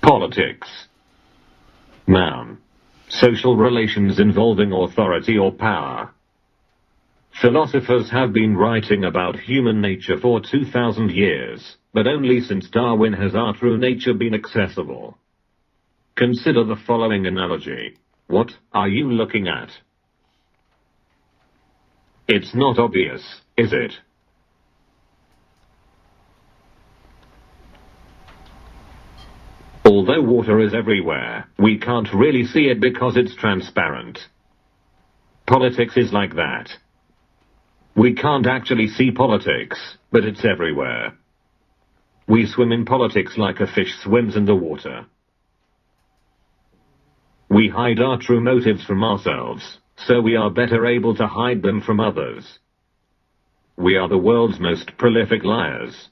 Politics. Noun. Social relations involving authority or power. Philosophers have been writing about human nature for 2,000 years, but only since Darwin has our true nature been accessible. Consider the following analogy. What are you looking at? It's not obvious, is it? Although water is everywhere, we can't really see it because it's transparent. Politics is like that. We can't actually see politics, but it's everywhere. We swim in politics like a fish swims in the water. We hide our true motives from ourselves, so we are better able to hide them from others. We are the world's most prolific liars.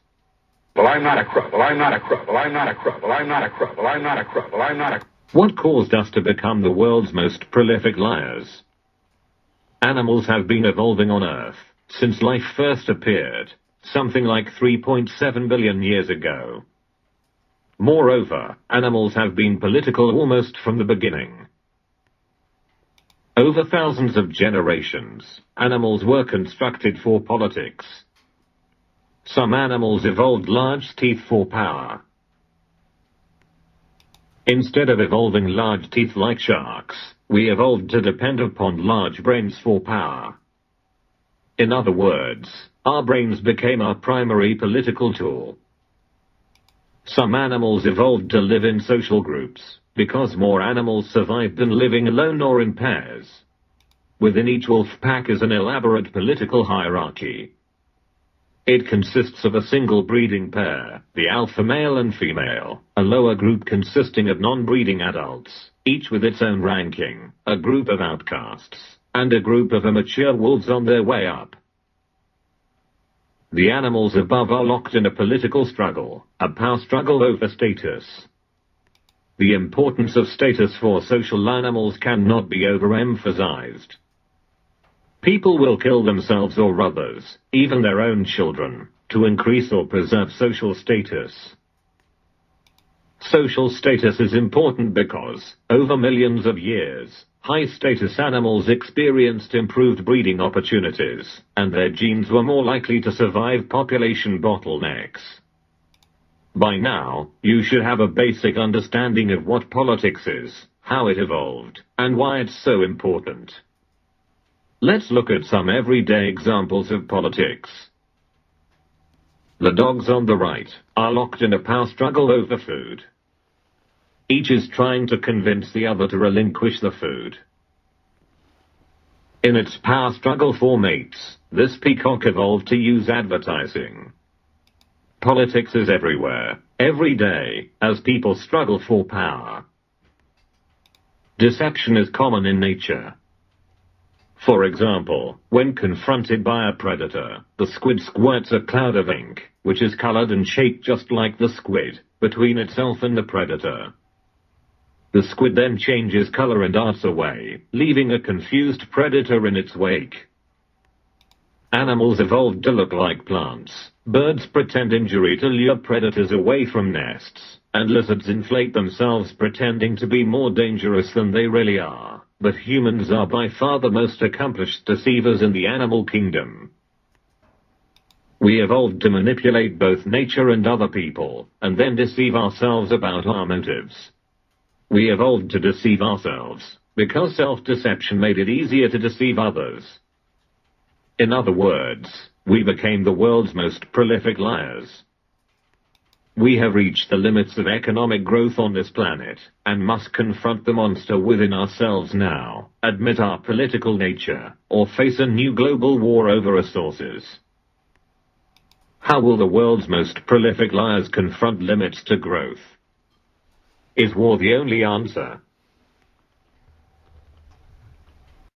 Well, I'm not a crook. Well, I'm not a crook. Well, I'm not a crook. Well, I'm not a crook. Well, I'm not a crook. Well, I'm not a... What caused us to become the world's most prolific liars? Animals have been evolving on Earth since life first appeared, something like 3.7 billion years ago. Moreover, animals have been political almost from the beginning. Over thousands of generations, animals were constructed for politics. Some animals evolved large teeth for power. Instead of evolving large teeth like sharks, we evolved to depend upon large brains for power. In other words, our brains became our primary political tool. Some animals evolved to live in social groups, because more animals survived than living alone or in pairs. Within each wolf pack is an elaborate political hierarchy. It consists of a single breeding pair, the alpha male and female, a lower group consisting of non-breeding adults, each with its own ranking, a group of outcasts, and a group of immature wolves on their way up. The animals above are locked in a political struggle, a power struggle over status. The importance of status for social animals cannot be overemphasized. People will kill themselves or others, even their own children, to increase or preserve social status. Social status is important because, over millions of years, high-status animals experienced improved breeding opportunities, and their genes were more likely to survive population bottlenecks. By now, you should have a basic understanding of what politics is, how it evolved, and why it's so important. Let's look at some everyday examples of politics. The dogs on the right are locked in a power struggle over food. Each is trying to convince the other to relinquish the food. In its power struggle for mates, this peacock evolved to use advertising. Politics is everywhere, every day, as people struggle for power. Deception is common in nature. For example, when confronted by a predator, the squid squirts a cloud of ink, which is colored and shaped just like the squid, between itself and the predator. The squid then changes color and darts away, leaving a confused predator in its wake. Animals evolved to look like plants. Birds pretend injury to lure predators away from nests, and lizards inflate themselves pretending to be more dangerous than they really are. But humans are by far the most accomplished deceivers in the animal kingdom. We evolved to manipulate both nature and other people, and then deceive ourselves about our motives. We evolved to deceive ourselves, because self-deception made it easier to deceive others. In other words, we became the world's most prolific liars. We have reached the limits of economic growth on this planet, and must confront the monster within ourselves now, admit our political nature, or face a new global war over resources. How will the world's most prolific liars confront limits to growth? Is war the only answer?